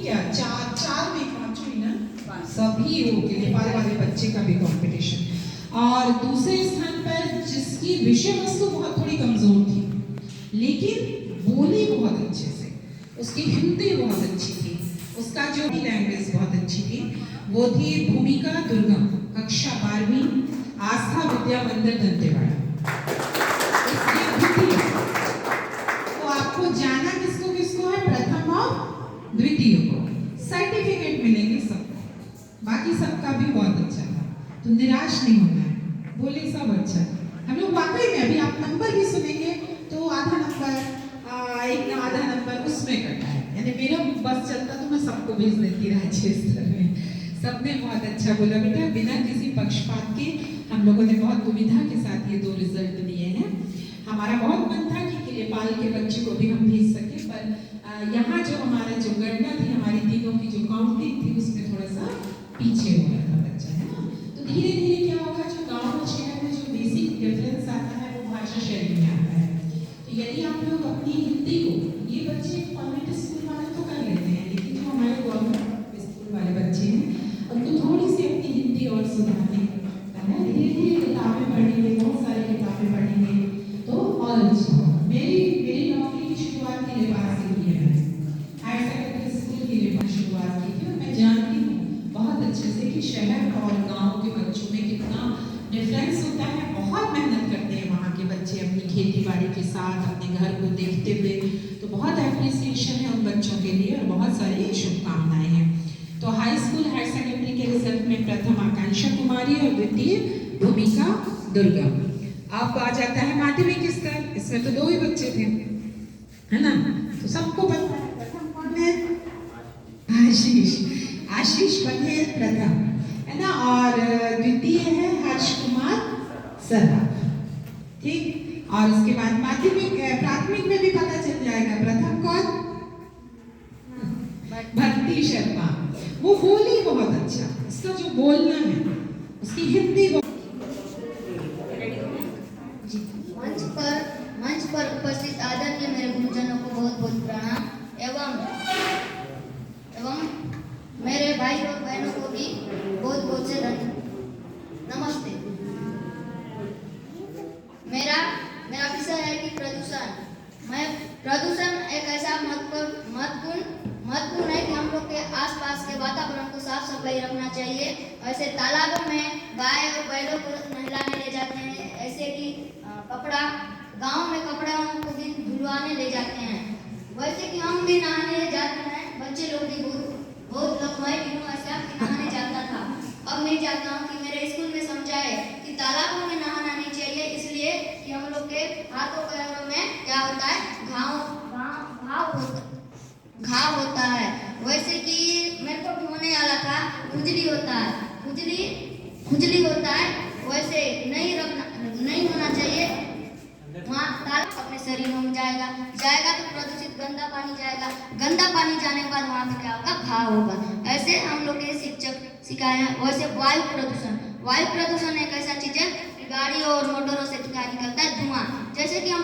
क्या 4 में 5 हुई ना, सभी हो गए नेपाल वाले बच्चे का भी कंपटीशन। और दूसरे स्थान पर जिसकी विषय वस्तु बहुत थोड़ी कमजोर थी लेकिन बोली बहुत अच्छे से, उसकी हिंदी बहुत अच्छी थी, उसका जो लैंग्वेज बहुत अच्छी थी, वो थी भूमिका दुर्गम, कक्षा 12वीं, आस्था विद्या मंदिर दंतेवाड़ा। तो आपको जाना किसको किसको है, प्रथम और द्वितीय को सर्टिफिकेट मिलेंगे सबको, बाकी सबका भी बहुत अच्छा था, तो निराश नहीं होना है, बोले सब अच्छा है। हम लोग वाकई में अभी आप नंबर भी सुनेंगे तो आधा नंबर उसमें कटा है, यानी मेरा बस चलता तो मैं सबको भेज देती राज्य स्तर में। सबने बहुत अच्छा बोला बेटा, बिना किसी पक्षपात के हम लोगों ने बहुत दुविधा के साथ ये 2 रिजल्ट दिए हैं। हमारा बहुत मन था कि नेपाल के बच्चे को भी हम भेज सके, पर यहाँ जो हमारा जो गणना थी, हमारी तीनों की जो काउंटिंग थी, उसमें थोड़ा सा पीछे हो रहा था बच्चा, है ना। तो धीरे धीरे क्या होगा, जो गाँव और शहर में जो बेसिक डिफरेंस आता है वो भाषा शैली में आता है। तो यदि आप लोग अपनी हिंदी को, ये बच्चे कॉन्वेंट स्कूल वाले तो कर लेते हैं, लेकिन जो हमारे गवर्नमेंट स्कूल वाले बच्चे हैं उनको थोड़ी सी अपनी हिंदी और सुधारने का है, धीरे धीरे किताबें पढ़ेंगे, बहुत सारी किताबें पढ़ेंगे तो और अच्छा होगा। मेरी नौकरी की शुरुआत के नेपाल से की है, हायर सेकेंडरी स्कूल के नेपाल शुरुआत की थी, और मैं जानती हूँ बहुत अच्छे से कि शहर और गाँव के बच्चों में कितना डिफरेंस होता है। बहुत मेहनत करते हैं वहाँ के बच्चे अपनी खेती बाड़ी के साथ, अपने घर को देखते हुए, तो बहुत एप्रिसिएशन है उन बच्चों के लिए और बहुत सारी शुभकामनाएं हैं। तो हाई स्कूल हायर सेकेंडरी के रिजल्ट में प्रथम आकांक्षा कुमारी और द्वितीय भूमिका दुर्गम। अब आ जाता है माध्यमिक स्तर, इसमें तो 2 ही बच्चे थे, है ना, तो सबको पता है प्रथम कौन है, आशीष बघेल प्रथम, है ना, और द्वितीय है हर्ष कुमार सराफ, ठीक। और उसके बाद प्राथमिक में भी पता चल जाएगा प्रथम कौन, भक्ति शर्मा, वो बोली बहुत अच्छा, उसका जो बोलना है, उसकी हिंदी मंच पर उपस्थित आदरणीय मेरे गुरुजनों को बहुत बहुत प्रणाम एवं मेरे भाई और बहनों को भी बहुत बहुत से नमस्ते। मेरा विषय है कि प्रदूषण एक ऐसा महत्वपूर्ण है कि हम लोग के आसपास के वातावरण को साफ सफाई रखना चाहिए। ऐसे तालाबों में गाय और बैलों को नहलाने ले जाते हैं, ऐसे कि गांव में कपड़ों को भी धुलवाने ले जाते हैं, वैसे कि हम भी नहाने जाते हैं, बच्चे लोग भी बहुत लोग मैं भी हूँ ऐसा कि नहाने जाता था। अब मैं चाहता हूँ कि मेरे स्कूल में समझाए कि तालाबों में नहाना नहीं चाहिए, इसलिए कि हम लोग के हाथों पैरों में क्या होता है, घाव होता है। वैसे कि मेरे को भी होने वाला था, खुजली होता है, वैसे नहीं होना चाहिए। वहाँ तालाब अपने शरीर में जाएगा तो प्रदूषित गंदा पानी जाएगा, गंदा पानी जाने के बाद वहाँ पे क्या होगा, घाव होगा। ऐसे हम लोग के शिक्षक सिखाए हैं। वैसे वायु प्रदूषण एक ऐसा चीज है, गाड़ी और मोटरों से क्या निकलता है, धुआं। जैसे कि हम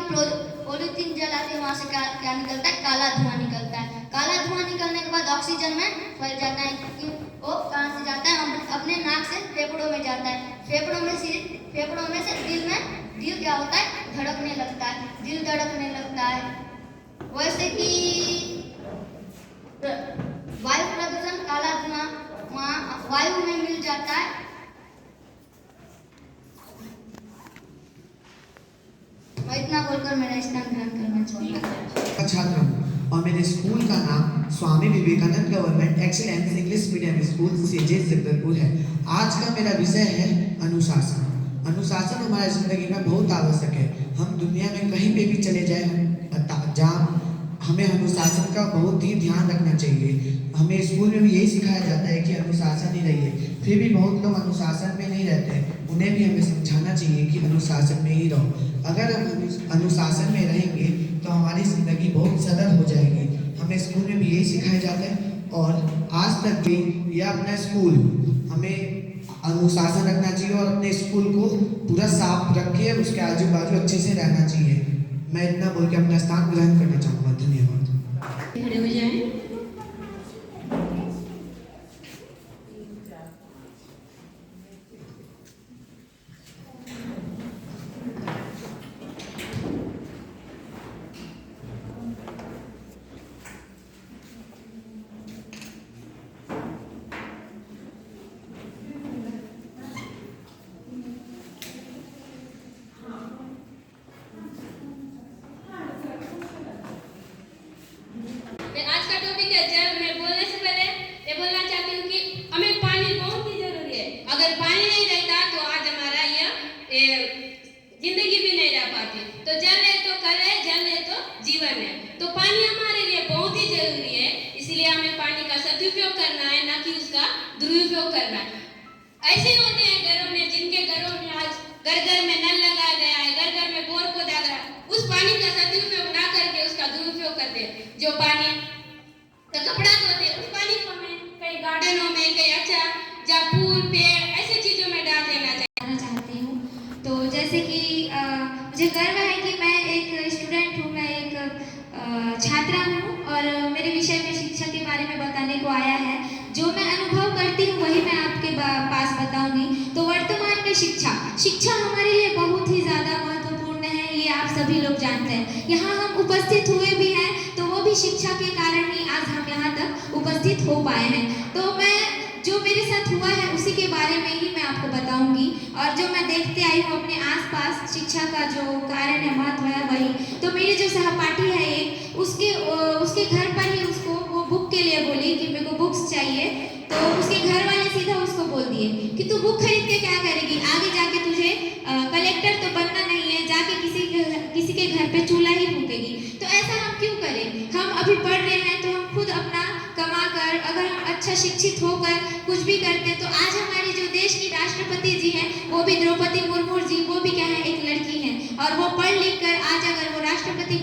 पॉलीथीन जलाते हैं, वहाँ से क्या निकलता है, काला धुआं निकलता है। काला धुआं निकलने के बाद ऑक्सीजन में फैल जाता है, क्योंकि वो कहाँ से जाता है, हम अपने नाक से फेफड़ों में जाता है, फेफड़ों में से दिल क्या होता है, धड़कने लगता है। वैसे कि वायु प्रदूषण, काला धुआं वहाँ वायु में मिल जाता है। मैं इतना बोलकर मेरा स्थान ग्रहण करना चाहूँगा। छात्र हूँ और मेरे स्कूल का नाम Swami Vivekanand government excellence English medium school CJ Jagdalpur है। आज का मेरा विषय है अनुशासन। अनुशासन हमारी जिंदगी में बहुत आवश्यक है। हम दुनिया में कहीं पे भी चले जाए, जहाँ हमें अनुशासन का बहुत ही ध्यान रखना चाहिए। हमें स्कूल में भी यही सिखाया जाता है कि अनुशासन ही रहिए, फिर भी बहुत लोग अनुशासन में नहीं रहते हैं। उन्हें भी हमें समझाना चाहिए कि अनुशासन में ही रहो। अगर हम अनुशासन में रहेंगे तो हमारी ज़िंदगी बहुत सरल हो जाएगी। हमें स्कूल में भी यही सिखाया जाता है और आज तक भी यह अपना स्कूल हमें अनुशासन रखना चाहिए और अपने स्कूल को पूरा साफ रख के उसके आजू बाजू अच्छे से रहना चाहिए। मैं इतना बोल के अपना स्थान ग्रहण करना चाहूँगा। धन्यवाद। खड़े हो जाएं। जीवन है। तो पानी हमारे लिए बहुत ही जरूरी है, इसलिए हमें पानी का सदुपयोग करना है, ना कि उसका दुरुपयोग करना है। ऐसे होते हैं घरों में, जिनके घरों में आज घर घर में नल लगाया गया है, घर घर में बोर खोदा गया, उस पानी का सदुपयोग ना करके उसका दुरुपयोग करते हैं। जो पानी तो कपड़ा धोते उस पानी को हमें कई गार्डनों में, कई अच्छा जहाँ फूल पेड़ ऐसी चीजों में डाल देना चाहिए। चाहती हूँ तो जैसे कि मुझे गर्व है कि मैं एक स्टूडेंट हूँ, मैं एक छात्रा हूँ और मेरे विषय में शिक्षा के बारे में बताने को आया है। जो मैं अनुभव करती हूँ वही मैं आपके पास बताऊंगी। तो वर्तमान में शिक्षा हमारे लिए बहुत ही ज़्यादा महत्वपूर्ण है, ये आप सभी लोग जानते हैं। यहाँ हम उपस्थित हुए भी हैं तो वो भी शिक्षा के कारण ही आज हम यहाँ तक उपस्थित हो पाए हैं। तो मैं जो मेरे साथ हुआ है उसी के बारे में ही मैं आपको बताऊंगी, और जो मैं देखते आई हूँ अपने आसपास शिक्षा का जो कारण है, महत्व है वही। तो मेरी जो सहपाठी है एक, उसके घर पर ही उसको वो बुक के लिए बोली कि मेरे को बुक्स चाहिए। तो उसके घर वाले सीधा उसको बोल दिए कि तू बुक खरीद के क्या करेगी, आगे जाके तुझे कलेक्टर तो बनना नहीं है, जाके किसी के घर पे चूल्हा ही फूकेगी। तो ऐसा हम क्यों करें? हम अभी पढ़ रहे हैं तो हम खुद अपना कमा कर, अगर हम अच्छा शिक्षित होकर कुछ भी करते हैं, तो आज हमारे जो देश की राष्ट्रपति जी हैं वो भी द्रौपदी मुर्मू जी, वो भी क्या है, एक लड़की हैं, और वो पढ़ लिख कर आज अगर वो राष्ट्रपति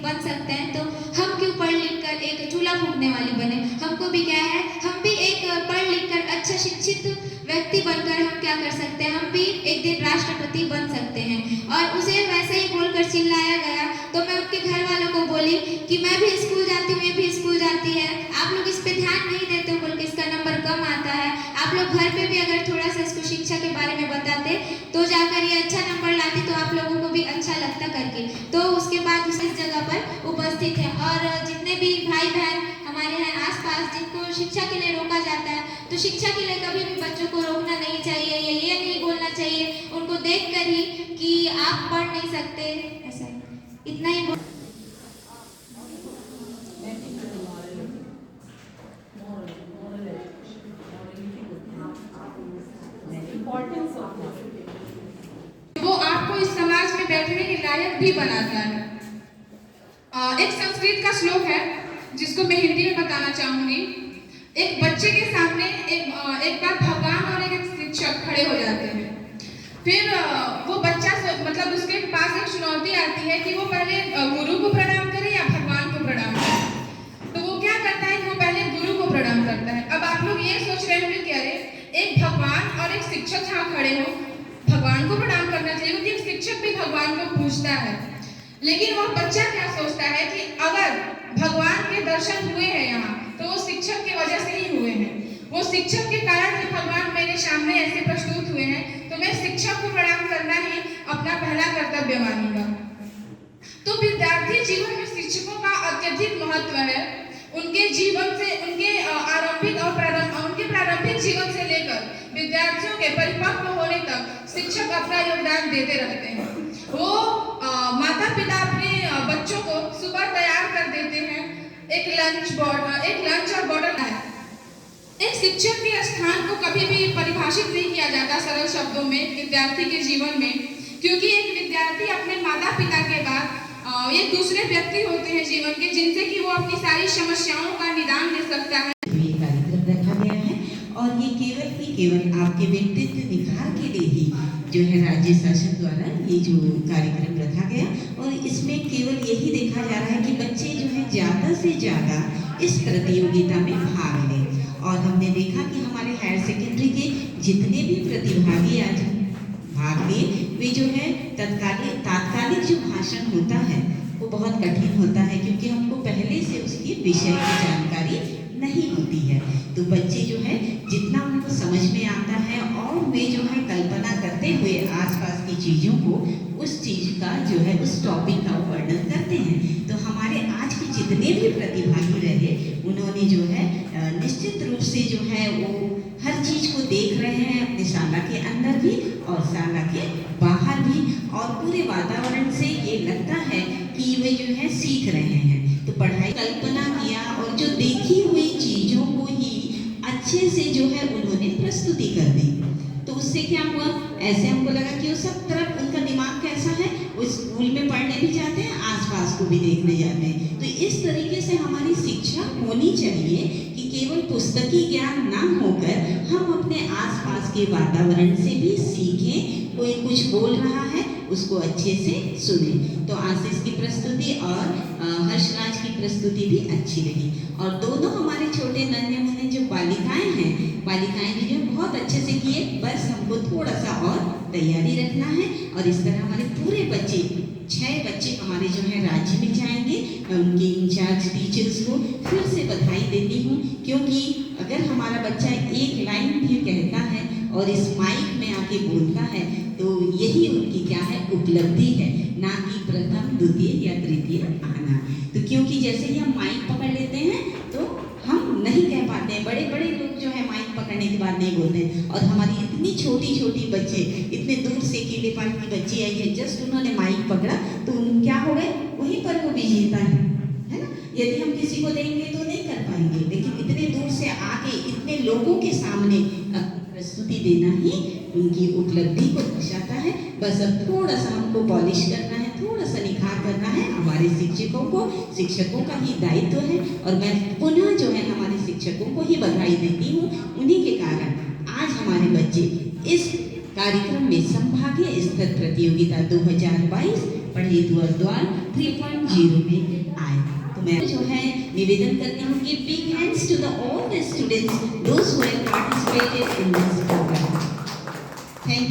बन सकते हैं, तो हम क्यों पढ़ लिख कर एक चूल्हा फूकने वाली बने? हमको भी क्या है, हम भी एक पढ़ लिख कर अच्छा शिक्षित व्यक्ति बनकर हम क्या कर सकते हैं, हम भी एक दिन राष्ट्रपति बन सकते हैं। और उसे वैसे ही बोलकर चिल्लाया गया। तो मैं उनके घर वालों को बोली कि मैं भी स्कूल जाती हूँ, ये भी स्कूल जाती है, आप लोग इस पे ध्यान नहीं देते हो, बोल के इसका नंबर कम आता है। आप लोग घर पे भी अगर थोड़ा सा इसको शिक्षा के बारे में बताते तो जाकर ये अच्छा नंबर लाती, तो आप लोगों को भी अच्छा लगता करके। तो उसके बाद उस जगह पर उपस्थित है, और जितने भी भाई बहन हमारे हैं आसपास जिनको शिक्षा के लिए रोका जाता है, तो शिक्षा के लिए कभी भी बच्चों को रोकना नहीं चाहिए, या ये नहीं बोलना चाहिए उनको देख कर ही कि आप पढ़ नहीं सकते, ऐसा इतना ही वो आपको इस समाज में बैठने के लायक भी बनाता है। एक संस्कृत का श्लोक है जिसको मैं हिंदी में बताना चाहूंगी। एक बच्चे के सामने एक बार भगवान और एक शिक्षक खड़े हो जाते हैं। फिर वो बच्चा मतलब उसके पास एक चुनौती आती है कि वो पहले गुरु को प्रणाम करे या भगवान को प्रणाम करे। तो वो क्या करता है कि वो पहले गुरु को प्रणाम करता है। अब आप लोग ये सोच रहे होंगे कि अरे एक भगवान और एक शिक्षक यहाँ खड़े हो, भगवान को प्रणाम करना चाहिए क्योंकि एक शिक्षक भी भगवान को पूजता है। लेकिन वो बच्चा क्या सोचता है कि अगर भगवान के दर्शन हुए हैं यहाँ तो वो शिक्षक की वजह से ही हुए हैं। वो शिक्षक के कारण ही भगवान मेरे सामने ऐसे प्रस्तुत हुए हैं, तो मैं शिक्षक को प्रणाम करना ही अपना पहला कर्तव्य मानूंगा। तो विद्यार्थी जीवन में शिक्षकों का अत्यधिक महत्व है। उनके जीवन से, उनके प्रारंभिक जीवन से लेकर विद्यार्थियों के परिपक्व होने तक शिक्षक अपना योगदान देते रहते हैं। वो माता पिता अपने बच्चों को सुबह तैयार कर देते हैं, एक लंच और बॉटल है। एक शिक्षक के स्थान को कभी भी परिभाषित नहीं किया जाता सरल शब्दों में विद्यार्थी के जीवन में, क्योंकि एक विद्यार्थी अपने माता पिता के बाद ये दूसरे व्यक्ति होते हैं जीवन के, जिनसे कि वो अपनी सारी समस्याओं का निदान दे सकता है। ये कार्यक्रम रखा गया है और ये केवल आपके व्यक्तित्व निखार के लिए ही जो है राज्य शासन द्वारा ये जो कार्यक्रम रखा गया, और इसमें केवल यही देखा जा रहा है कि बच्चे जो है ज़्यादा से ज़्यादा इस प्रतियोगिता में भाग लें। और हमने देखा कि हमारे हायर सेकेंडरी के जितने भी प्रतिभागी आज भाग लिए, वे जो है तात्कालिक जो भाषण होता है वो बहुत कठिन होता है, क्योंकि हमको पहले से उसकी विषय की जानकारी नहीं होती है। तो बच्चे जो है जितना उनको समझ में आता है और वे जो है कल्पना करते हुए आसपास की चीज़ों को, उस चीज़ का जो है उस टॉपिक का वर्णन करते हैं। तो हमारे आज के जितने भी प्रतिभागी रहे, उन्होंने जो है निश्चित रूप से जो है वो हर चीज़ को देख रहे हैं अपने शाला के अंदर भी और शाला के बाहर भी, और पूरे वातावरण से ये लगता है कि वे जो है सीख रहे हैं। तो पढ़ाई कल्पना किया और जो देखी हुई चीज़ों को ही अच्छे से जो है उन्होंने प्रस्तुति कर दी। तो उससे क्या हुआ, ऐसे हमको लगा कि वो सब तरफ उनका दिमाग कैसा है, वो स्कूल में पढ़ने भी जाते हैं, आसपास आसपास को भी देखने जाते हैं। तो इस तरीके से हमारी शिक्षा होनी चाहिए कि केवल पुस्तकी ज्ञान ना होकर हम अपने आसपास के वातावरण से भी सीखें। कोई कुछ बोल रहा है उसको अच्छे से सुने। तो आशीष की प्रस्तुति और हर्षराज की प्रस्तुति भी अच्छी लगी। और दोनों हमारे छोटे नन्हे मुन्ने जो बालिकाएं हैं, बालिकाएं भी जो बहुत अच्छे से किए, बस हमको थोड़ा सा और तैयारी रखना है। और इस तरह हमारे पूरे बच्चे 6 बच्चे हमारे जो है राज्य में जाएंगे। मैं उनके इंचार्ज टीचर्स को फिर से बधाई देती हूँ, क्योंकि अगर हमारा बच्चा एक लाइन भी कहता है और इस माइक में आके बोलता है तो यही उनकी क्या है, उपलब्धि है, ना कि प्रथम द्वितीय या तृतीय आना। तो क्योंकि जैसे ही हम माइक पकड़ लेते हैं तो हम नहीं कह पाते हैं। बड़े बड़े लोग जो है माइक पकड़ने के बाद नहीं बोलते हैं। और हमारी इतनी छोटी छोटी बच्चे, इतने दूर से कीलेपाल की बच्ची आई है, जस्ट उन्होंने माइक पकड़ा तो क्या हो गए, वहीं पर वो विजेता है ना। यदि हम किसी को देंगे तो नहीं कर पाएंगे, लेकिन इतने दूर से आके इतने लोगों के सामने प्रस्तुति देना ही उनकी उपलब्धि को दर्शाता है। बस अब थोड़ा सा हमको पॉलिश करना है, थोड़ा सा निखार करना है। हमारे शिक्षकों का ही दायित्व है। और मैं पुनः जो है हमारे शिक्षकों को ही बधाई देती हूँ। उन्हीं के कारण आज हमारे बच्चे इस कार्यक्रम में संभागीय स्तर प्रतियोगिता 2022 पढ़े द्वार 3.0 में आए। तो मैं जो है निवेदन करती हूँ कि big hands to the all the students those who have participated in this programme. Thank you.